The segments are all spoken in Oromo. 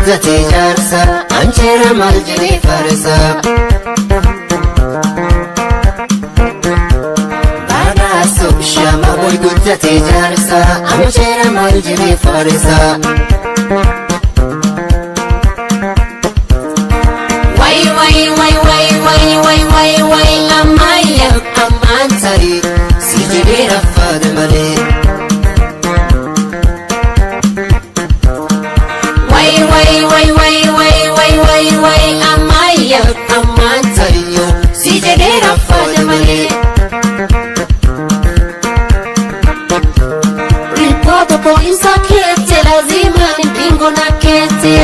guddate jaarsa anjeera maal jedhee faarsa. Badhaasoo shama boy guddate jaarsa anjeera maal jedhee faarsa. Way amaya amantari si jedhee raffaada malee. Way amaya amantari si jedhee raffaada malee. Ripoota poo'insa keetti lazima ni bingo na keetti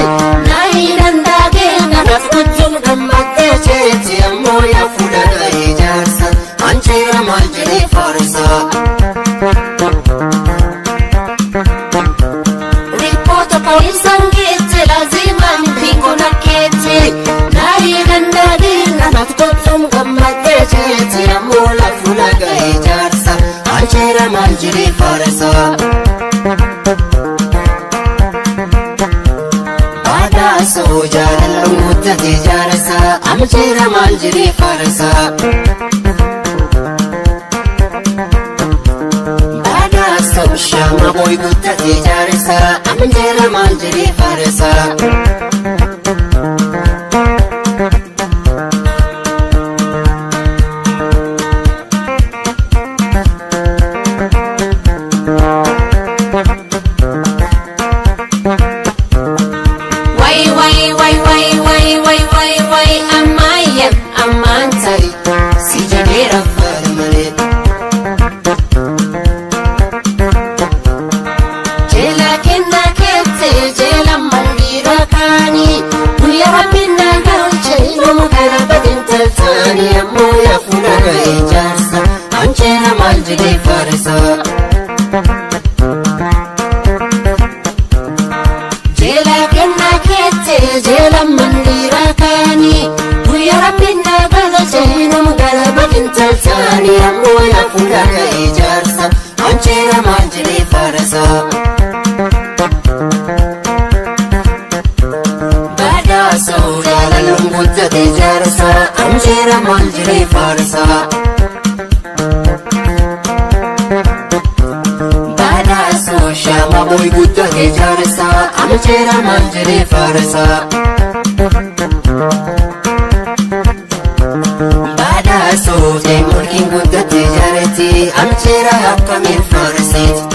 na hidhandagee nanaaf gochuun gammaddee jeetti ammoo yaa fuudhadha ijaarsa anjeera maal jedhee faarsa. Ripoota poo'insa keetti lazima ni bingo na keetti na hidhandagee nanaaf gochuun gammaddee jeetti ammoo yaa fuudhadha ijaarsa anjeera maal jedhee faarsa. Badhaasoo jaalallu guddate jaarsa anjeera maal jedhee faarsa. Badhaasoo shama boy guddate jaarsa anjeera maal jedhee faarsa. Way amaya amantari si jedhee raffaada malee. Jeela kenna keette jeela mandhiira kaanii guyyaa rabbina galche nama gara badin taltaanii ammoo yaa fuudhadha ijaarsa anjeera maal jedhee faarsa. Jeela kenna keette jeela mandhiira kaanii guyyaa rabbina galche nama gara badin taltaanii ammoo yaa fuudhadha ijaarsa anjeera maal jedhee faarsa. Badhaasoo jaalalluun guddate jaarsa anjeera maal jedhee faarsa. Badhaasoo shama boy guddate jaarsa anjeera maal jedhee faarsa. Badhaasoo mulkiin guddate jaarti anjeera akkamiin faarsit.